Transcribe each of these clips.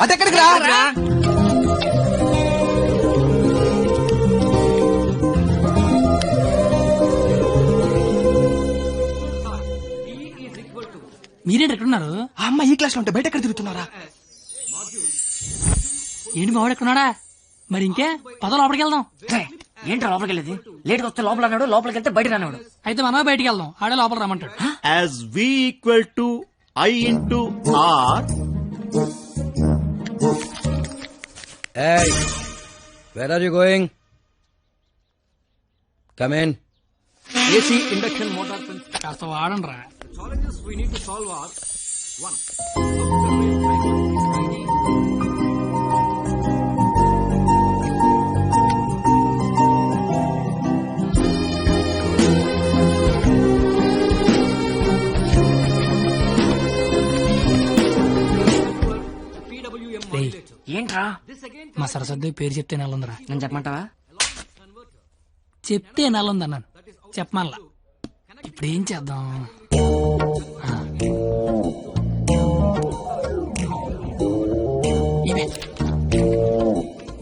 అదెక్కడికి రా? మీరేంటి ఎక్కడున్నారు? ఆ అమ్మ ఈ క్లాస్ లో ఉంటే బయట ఎక్కడ తిరుగుతున్నారా? ఏంటి మావాడు ఎక్కడున్నాడా? మరి ఇంకే పద లోపలికి వెళ్దాం. ఏంటి లోపలికి వెళ్ళేది? లేట్గా వస్తే లోపల అన్నాడు, లోపలికి వెళ్తే బయట రానాడు. అయితే మనమే బయటికి వెళ్దాం, ఆడే లోపల రమ్మంటాడు. As V equal to I into R. Hey, where are you going? Come in. AC induction motor. కాస్త వాడండి రా. Challenges we need to solve are 1. ఏంట్రా? మా సరస్వతి పేరు చెప్తే నెలందిరా. నేను చెప్పమంటావా? చెప్తే నెలంది అన్నాను, చెప్పమల్లా. ఇప్పుడు ఏం చేద్దాం? ఇదే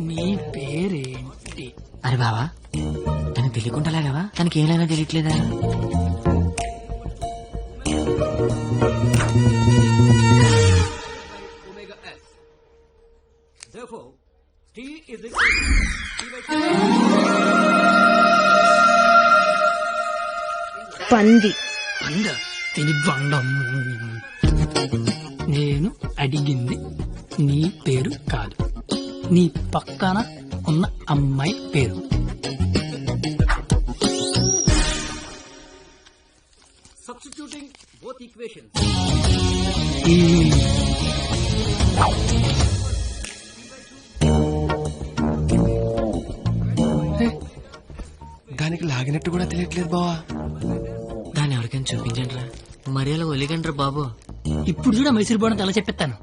నీ పేరేంటి? అరే బావా, తనకు తెలియకుండాలాగావా? తనకి ఏమైనా తెలియట్లేదా? పంది తిని బండం. నేను అడిగింది నీ పేరు కాదు, నీ పక్కన ఉన్న అమ్మాయి పేరు. Substituting both equations. దానికి లాగినట్టు కూడా తెలియట్లేదు బావా. దాన్ని ఎవరికైనా చూపించండి రా, మరి అలా ఒలిగండ్రా బాబు. ఇప్పుడు చూడ మైసూర్ బోర్డు ఎలా చెప్పిస్తాను.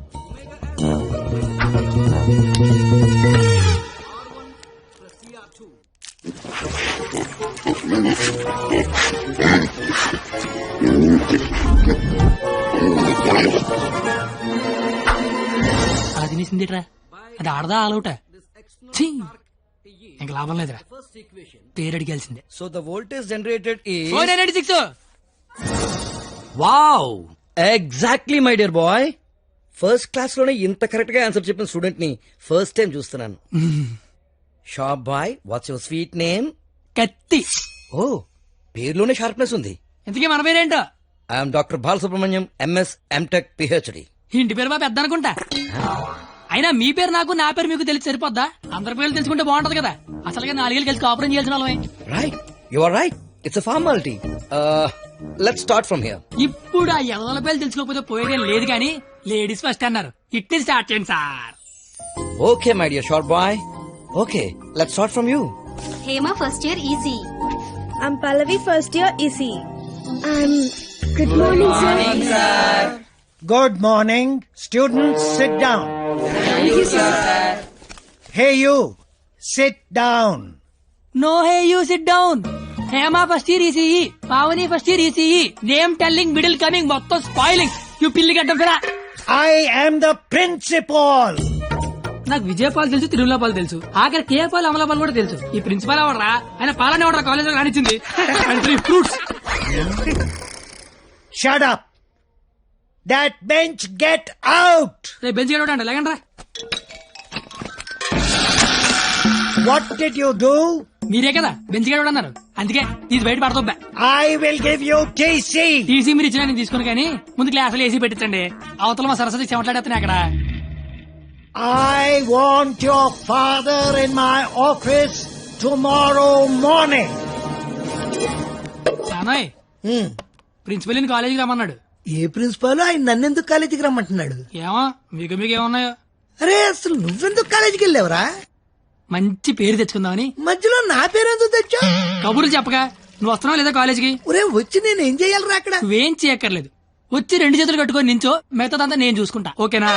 అది తినేసిందిట్రా, అది ఆడదా ఆలౌట. ఇంక లాభం లేదురా, పేరు అడిగాల్సిందే. So the voltage generated is 496. wow, exactly my dear boy. First class లోనే ఇంత కరెక్ట్ గా ఆన్సర్ చెప్పిన స్టూడెంట్ ని ఫస్ట్ టైం చూస్తున్నాను. Shop boy, what's your sweet name? Kathi. ఓ, పేరులోనే షార్ప్నెస్ ఉంది. ఇంతకీ మన పేరేంటో? I'm doctor Balasubrahmanyam, MS, MTech, PhD. ఇంటి పేరు మా పెద్ద అనుకుంటా. అయినా మీ పేరు నాకు, నా పేరు మీకు తెలిసి సరిపోద్దా? అందరి పేర్లు తెలుసుకుంటే బాగుంటది కదా. అసలుగా 4 ఏళ్ళు కలిసి కాపురం చేయాల్సిన వాళ్ళమే. Right, you are right, it's a formality. Let's start from here. ఇప్పుడు ఆ ఎల్లల పేర్లు తెలుసుకోకపోతే పోయేదేం లేదు కానీ లేడీస్ ఫస్ట్ అన్నారు, ఇట్ని స్టార్ట్ చేయండి sir. Okay my dear short boy, okay let's start from you. Hema first year EC. I'm Pallavi first year EC. I'm good morning sir. Good morning. Students, sit down. Thank you sir. Hey you, sit down. No hey you sit down. Hema first year ECE, Pavani first year ECE. Name telling, middle coming, మొత్తం spoiling. You పిల్లి గడ్డం ఫిరా. I am the principal. నాకు విజయపాల్ తెలుసు, తిరుమలపాల్ తెలుసు, ఆఖరి కేపాల్, అమలాపాల్ కూడా తెలుసు. ఈ ప్రిన్సిపాల్ ఎవడరా? ఆయన పాలన ఎవడరా కాలేజ్ లో రానిచ్చింది? Fruits. Shut up. That bench, get out. రేపు బెంచ్ గడవడండి, లేకండి రా. What did you do? మీరే కదా బెంచ్ గడవడం అన్నారు, అందుకే తీసి బయట పడతా. I will give you TC. TC మీరు ఇచ్చినా నేను తీసుకుని, కానీ ముందు క్లాసులు ఏసీ పెట్టించండి. అవతల మా సరస్వతి చెమట్లాడేస్తున్నాయి అక్కడ. I want your father in my office tomorrow morning. సానాయ్, ప్రిన్సిపల్ ని కాలేజీకి రమ్మన్నాడు. ఏ ప్రిన్సిపాల్ ఆయన నన్నెందుకు కాలేజీకి రమ్మంటున్నాడు? ఏమో మీకు ఏమన్నాయో. అరే అసలు నువ్వెందుకు కాలేజీకి వెళ్ళావురా? మంచి పేరు తెచ్చుకుందామని. మధ్యలో నా పేరెందుకు తెచ్చా? కబుర్లు చెప్పగా నువ్వు వస్తున్నావు లేదా కాలేజీకి? ఒరే వచ్చి నేను ఏం చెయ్యాలరా అక్కడ? నువ్వేం చేయక్కర్లేదు, వచ్చి 2 చేతులు కట్టుకొని నించో, మిగతాదంతా నేను చూసుకుంటా, ఓకేనా?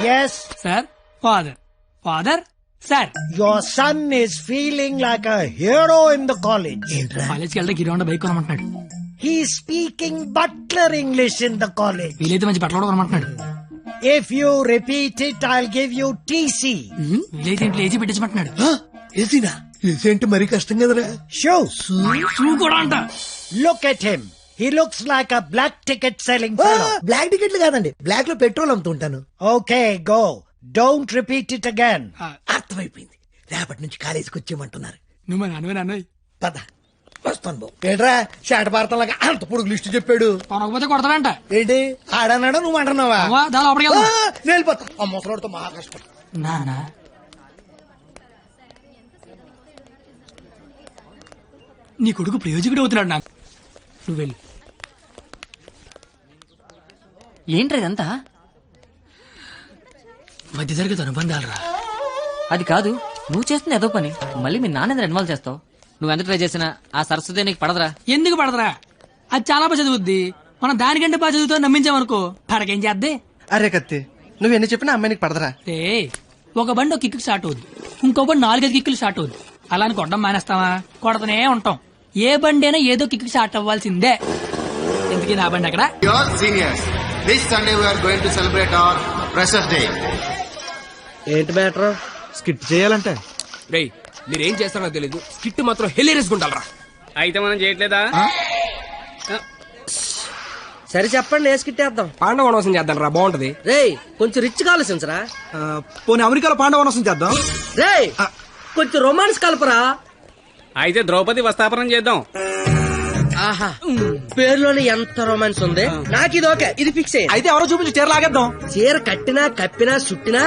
Yes. Sir, father, father, sir. Your son is feeling like a hero in the college. కాలేజ్కి వెళ్తే గిరివండ bike కొనమంటున్నాడు. He's speaking butler English in the college. వీలైతే మంచి బట్టలు కూడా కొనమంటున్నాడు. If you repeat it, I'll give you TC. Village ఇంట్లో AG పెట్టించమంటున్నాడు. ఏసీనా AC అంటే మరీ కష్టం కదరా. Shoes. షూ కూడా అంట. Look at him. He looks like a black ticket selling fellow. Black టికెట్లు కాదండి, బ్లాక్ లో పెట్రోల్ అమ్ముతుంటాను. Okay, go. Don't repeat it again. అర్థమైపోయింది, రేపటి నుంచి కాలేజీకి వచ్చేయమంటున్నారు. నువ్వు నాన్నవి పద వస్తాను బాబు. ఏంట్రా షాట భారతంలాగా అంత పొడుగు లిస్టు చెప్పాడు. కొనకపోతే కొడతాడంట. ఏంటి ఆడన్నాడా నువ్వు అంటున్నావా? దాని లోపలికి ఆ, వెళ్దాం. నేను వెళ్ళిపోతా. ఆ ముసలోడితో మహా కష్టపడు. నానా నీ కొడుకు ప్రయోజకుడు అవుతున్నాడు నాకు. నువ్వు వెళ్ళి. ఏంట్రా ఇదంతా? మధ్య తరగతి అనుబంధాలు రా. అది కాదు, నువ్వు చేస్తున్న ఏదో పని మళ్ళీ మీ నాన్న ఇన్వాల్వ్ చేస్తావు. నువ్వు ఎంత ట్రై చేసినా ఆ సరస్వతి నీకు పడదురా. ఎందుకు పడదరా? అది చాలా బాగా చదువుద్ది. మనం దానికంటే బాగా చదువుతో నమ్మించామనుకో పడకేం చేద్దే. అరే కత్తి, నువ్వు ఎన్ని చెప్పినా అమ్మాయి నీకు పడదరా. ఏ ఒక బండి ఒక కిక్కు స్టార్ట్ అవుద్ది, ఇంకో బండి 4-5 కిక్కులు స్టార్ట్ అవుద్ది. అలా అని కొట్టడం మానేస్తావా? కొడతనే ఉంటాం. ఏ బండి అయినా ఏదో కిక్కు స్టార్ట్ అవ్వాల్సిందే. ఎందుకు నా బండి అక్కడ? Your seniors, this Sunday we are going to celebrate our Freshers Day. ఏంటి మ్యాటర్? స్కిట్ చేయాలంటే రేయ్ మీరేం చేస్తారో తెలీదు, స్కిట్ మాత్రం హెలీరియస్ గుంటాలరా. అయితే మనం చేయట్లేదా? సరే చెప్పండి, వేసుకిట్టేద్దాం. పాండవ వనవాసం చేద్దాం రా, బాగుంటది. రేయ్ కొంచెం రిచ్ ఆలోచించరా. పోనీ అమెరికాలో పాండవనవాసం చేద్దాం. రేయ్ కొంచెం రొమాన్స్ కలపరా. అయితే ద్రౌపది వస్తాపనం చేద్దాం. ఆహా, పేరులోనే ఎంత రొమాన్స్ ఉంది. నాకు ఇది ఓకే, ఇది ఫిక్స్ అయ్యింది. అయితే ఎవరో చూపించి చీర లాగేద్దాం. చీర కట్టినా కప్పినా చుట్టినా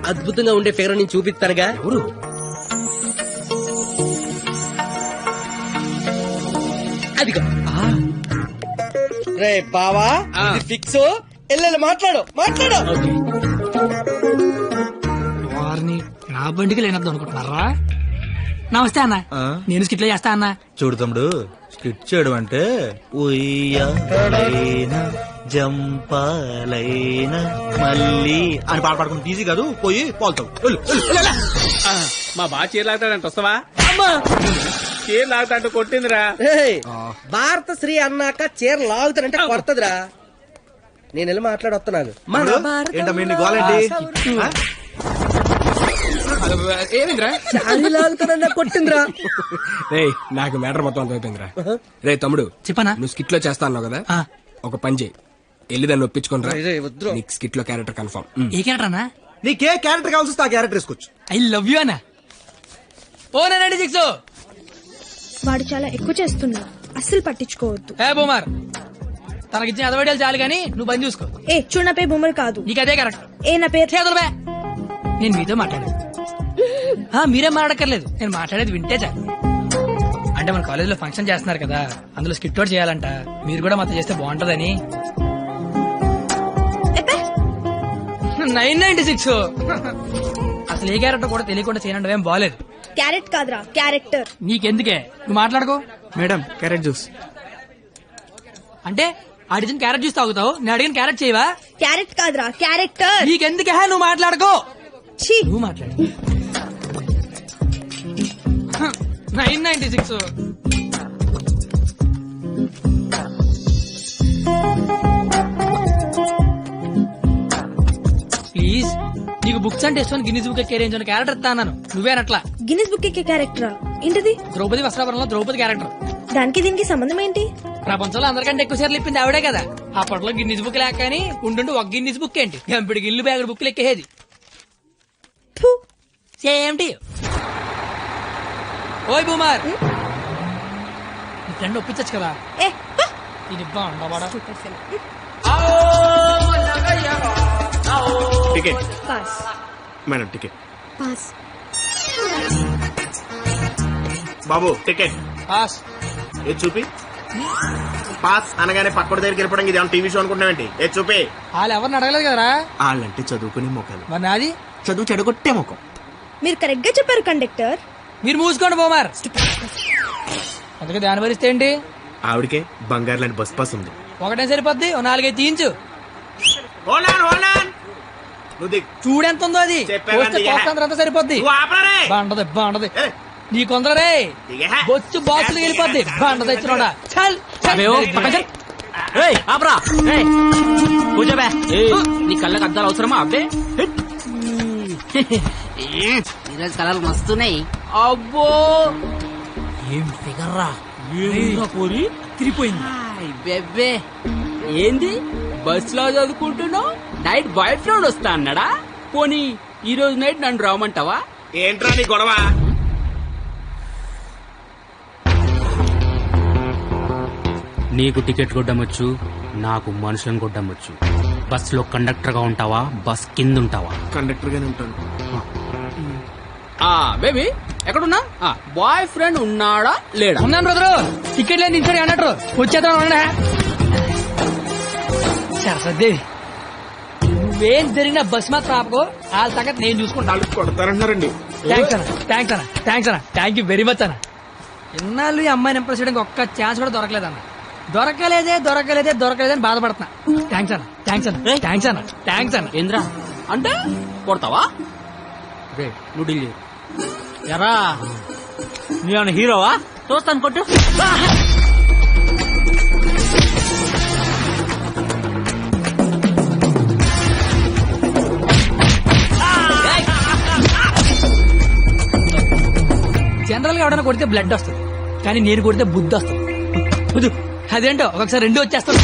అద్భుతంగా ఉండే ఫిగర్ నేను చూపిస్తానుగా. ఎవరు? అదిగో రే బావా, ఇది ఫిక్స్. ఎల్లెల్లి మాట్లాడు. వారిని నా బండికి లేనద్దు అనుకుంటున్నారా? నమస్తే అన్న, నేను స్కిట్లో చేస్తా అన్న. చూడు తమ్ముడు, స్కిట్ చేయడం అంటే ఉయ్యాలైనా జంపాలైనా మళ్ళీ అని పాట పాడుకుని ఈజీ కాదు. పోయి పోల్తావు. మా బాగా చీర లాగుతాడంట, వస్తావా? చీర లాగుతాంట కొట్టిందిరా. భారత శ్రీ అన్నాక చీర లాగుతానంటే కొడతదిరా. నేను వెళ్ళి మాట్లాడొస్తున్నాను. ఏంటమ్మా నీ గోలేంటి? ఏమిందిరా? చాలీ లాగుతానన్నా కొట్టిందిరా. రే నాకు మ్యాటర్ మొత్తం అంత అయిపోయిందిరా. రే తమ్ముడు చెప్పనా? నువ్వు స్కిట్ లో చేస్తా అన్నావు కదా, ఒక పని చేయి, వెళ్ళి దాన్ని ఒప్పించుకోనరా. నీకు స్కిట్ లో క్యారెక్టర్ కన్ఫర్మ్. ఏ క్యారెక్టర్ అన్నా? నీకే క్యారెక్టర్ కావాల్సి వస్తే ఆ క్యారెక్టర్ వేసుకోవచ్చు. ఐ లవ్ యూ అన్న. ఓ 96 వాడు చాలా ఎక్కువ చేస్తున్నా, అస్సలు పట్టించుకోవద్దు. ఏ బొమ్మర్, తనకిచ్చిన అదవడాలు చాలు గానీ నువ్వు పని చూసుకో. ఏ చూడు, నా పేరు బొమ్మలు కాదు. నీకు అదే కరెక్ట్. ఏ నా పేరు చేతులు బే. నేను మీతో మాట్లాడేది మీరేం మాట్లాడక్కర్లేదు, నేను మాట్లాడేది వింటే చాలు. అంటే మన కాలేజీలో ఫంక్షన్ చేస్తున్నారు కదా, అందులో స్కిట్ అవుట్ చేయాలంట. మీరు కూడా మాతో చేస్తే బాగుంటదని. 996 అసలు ఏ క్యారెక్టర్ కూడా తెలియకుండా చేయనంటే ఏం బాలేదు. క్యారెట్ కాదురా, క్యారెక్టర్. నీకెందుకే, నువ్వు మాట్లాడుకో. Madam carrot juice. అంటే అడిగిన క్యారెట్ జ్యూస్ తాగుతావు, నేను అడిగిన క్యారెట్ చేయవా? క్యారెట్ కాదురా, క్యారెక్టర్. నీకెందుకే, నువ్వు మాట్లాడుకో. ఛీ, నువ్వు మాట్లాడు. 996 ప్లీజ్. నీకు బుక్స్ అంటే ఇష్టం, గిన్నీస్ బుక్ ఎక్కే రేంజ్ క్యారెక్టర్ ఇస్తాను. నువ్వేనట్లా గిన్నిస్ బుక్ ఎక్కే క్యారెక్టరా? ఏంటిది? ద్రౌపది వస్త్రాపురంలో ద్రౌపది క్యారెక్టర్. దానికి దీనికి సంబంధం ఏంటి? ప్రపంచంలో అందరికంటే ఎక్కువ సార్లు ఇప్పింది ఆవిడే కదా. అప్పట్లో గిన్నీస్ బుక్ లేక కానీ ఉంటుండి ఒక గిన్నీస్ బుక్ ఏంటి, గంపిడికి ఇల్లు బ్యాగుడు బుక్లు ఎక్కేది. ఫు. Same to you. ఓయ్ బూమర్, నీ ఫ్రెండ్ ఒప్పించచ్చు కదా. ఏ పా. ఇది బాగుండవాడా? Ticket pass. Madam ticket. Pass. బాబు టికెట్. పాస్. ఏది చూపి. పాస్ అనగానే పక్కడి దగ్గరికి వెళ్ళిపోవడం ఇది ఏమన్నా టీవీ షో అనుకుంటున్నావేంటి? ఏది చూపి. వాళ్ళు ఎవరిని అడగలేదు కదరా. వాళ్ళంటే చదువుకునే మొక్కలు, మరి నాది చదువు చెడగొట్టే మొక్కం. మీరు కరెక్ట్ గా చెప్పారు కండక్టర్. మీరు మూసుకోండి బోమార్. అందుకే దాని భరిస్తే ఏంటి? ఆవిడకే బంగారు లాంటి బస్ పాస్ ఉంది. ఒకటే సరిపోద్ది, 4-5 తీయించు. నువ్వు దిగు. చూడెంత ఉందో అది. చెప్పాను పోస్తే దిగే. పోస్తంత అంతా సరిపోద్ది. నువ్వు ఆపరా రే. బాగుంటది బాగుంటది. నీ కొందరే దిగే. బొచ్చు బాక్సులు వెళ్ళిపోద్ది. బాగుంటది ఇచ్చినోడా. చల్ చల్. ఆపరా కూర్చోబే నీ కళ్ళకి అద్దాలు అవసరమా అబ్బే ఈరోజు కలర్లు మస్తున్నాయి అబ్బో ఏం ఫిగర్ రా పోరి తిరిగిపోయింది బెబ్బే ఏంది బస్ లో చదువుకుంటున్నావు నైట్ బాయ్ ఫ్రెండ్ వస్తా అన్నాడా పోనీ ఈ రోజు నైట్ నన్ను రామంటావా ఏంట్రా నీ గొడవ? నీకు టికెట్ కొట్టమొచ్చు నాకు మనుషులను కొట్టమొచ్చు బస్ లో కండక్టర్ గా ఉంటావా బస్ కింద ఉంటావా కండక్టర్ గానే ఉంటాను. బేబీ ఎక్కడున్నా బాయ్ ఫ్రెండ్ ఉన్నాడా లేడా ఉన్నాను బ్రదరు. టికెట్ లేదు దించాడు అన్నట్టు వచ్చేద్దాం. సరస్వదేవి నువ్వేం జరిగినా బస్ మాత్రం ఆపకో. వాళ్ళ సంగతి నేను చూసుకుంటాను. కొడతారంటున్నారండి. థ్యాంక్స్ అన్న, థ్యాంక్స్ అన్న, థ్యాంక్స్ అన్న, థ్యాంక్ యూ వెరీ మచ్ అన్న. ఎన్నాళ్ళు ఈ అమ్మాయిని ఇంప్రెస్ చేయడానికి ఒక్క ఛాన్స్ కూడా దొరకలేదన్న. దొరకలేదని బాధపడుతున్నా. థ్యాంక్స్ అన్న, థ్యాంక్స్ అన్న, థ్యాంక్స్ అన్న, థ్యాంక్స్ అన్న. ఏంద్రా అంటే కొడతావా నువ్వు డీల్ చేయి. ఎరా నీ హీరోవా చూస్తాను కొట్టు. జనరల్ గా ఎవడైనా కొడితే బ్లడ్ వస్తుంది, కానీ నేను కొడితే బుద్ధి వస్తుంది. అదేంటో ఒకసారి రెండు వచ్చేస్తాను.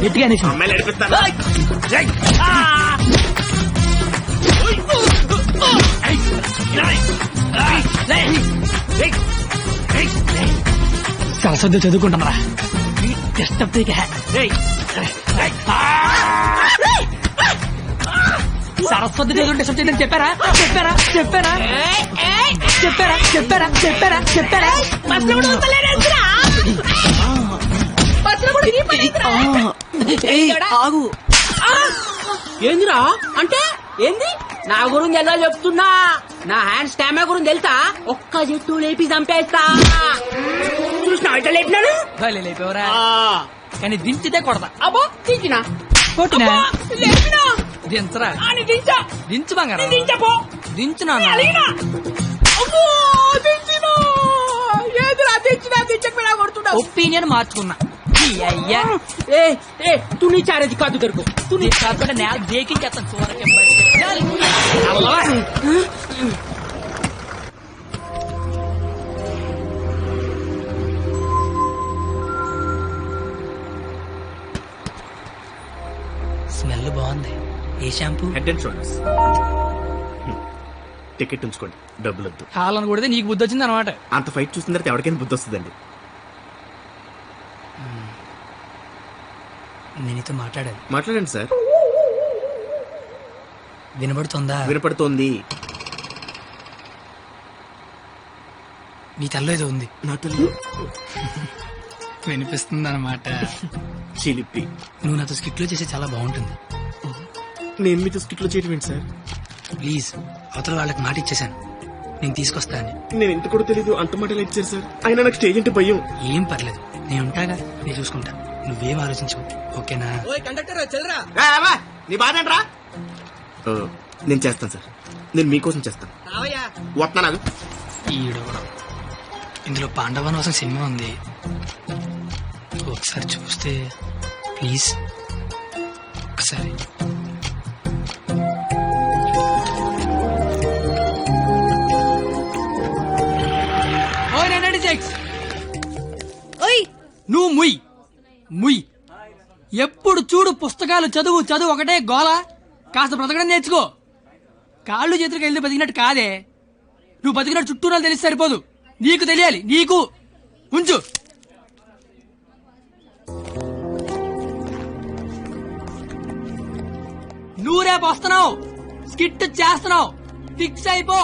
గట్టిగా అనేసి అమ్మాయిలు నడిపిస్తాను. సరస్వతి చదువుకుంటున్నారా? సరస్వతి చదువుంటే సబ్జెక్ట్ చెప్పారా చెప్పారా చెప్పారా చెప్పారా చెప్పారా చెప్పారా చెప్పారా ఆగు ఏందిరా అంటే ఏంది నా గురించి ఎలా చెప్తున్నా? నా హ్యాండ్ స్టామా గురించి తెలుసా? ఒక్క జట్టు లేపి చంపేస్తా. చూసినా ఇట్లా లేపినాను లేపేవరా, కానీ దించితే కొడతా. అబ్బో దించినా కొట్టినా లేపినా దించరా దించా దించు బంగారం దించపో దించునా ఏదిరా దించినా దించకపోయినా కొడుతున్నా. ఒపీనియన్ మార్చుకున్నా. అయ్యా తు నీ చారేది కాదు దొరుకు తు నీ కాకుండా నేల దేకించేస్తాను. చూరకే స్మెల్ బాగుంది. ఏ shampoo? Head and Shoulders. Ticket ఉంచుకోండి, డబ్బులు వద్దు. హాలను కొడితే నీకు బుద్ధి వచ్చింది అనమాట. అంత ఫైట్ చూసిన తర్వాత ఎవరికైనా బుద్ధి వస్తుందండి. నేను నీతో మాట్లాడాలి. మాట్లాడండి సార్. వినబడుతుందా? వినపడుతోంది. నీ తల్లో ఏదో ఉంది. నా తల్లి వినిపిస్తుంది అనమాట. చిలిపి. నువ్వు నాతో స్కిట్ లో చేస్తే చాలా బాగుంటుంది. నేను మీతో స్కిట్లో చేయడం ఏంటి సార్? ప్లీజ్, అవతల వాళ్ళకి మాట ఇచ్చేసాను, నేను తీసుకొస్తా అని. నేను ఇంత కూడా తెలీదు, అంత మాటలు ఇచ్చారు సార్. అయినా నాకు స్టేజ్ అంటే భయం. ఏం పర్లేదు, నేను ఉంటాగా, నేను చూసుకుంటా. నువ్వేం ఆలోచించు, ఓకేనా? నీ బాధ ఏంట్రా? నేను చేస్తాను సార్, నేను మీకోసం చేస్తాను. వస్తున్నా నాకు. ఇందులో పాండవనవాసం సినిమా ఉంది, ఒకసారి చూస్తే ప్లీజ్. ఒకసారి నువ్వు ముయ్ ముయ్. ఎప్పుడు చూడు పుస్తకాలు చదువు చదువు ఒకటే గోల. కాస్త బ్రతకడం నేర్చుకో. కాళ్ళు చేతులకు వెళ్ళి బతికినట్టు కాదే. నువ్వు బతికినట్టు చుట్టూరా తెలిసి సరిపోదు, నీకు తెలియాలి. నీకు ఉంచు. నువ్వు రేపు వస్తున్నావు, స్కిట్ చేస్తున్నావు, ఫిక్స్ అయిపో.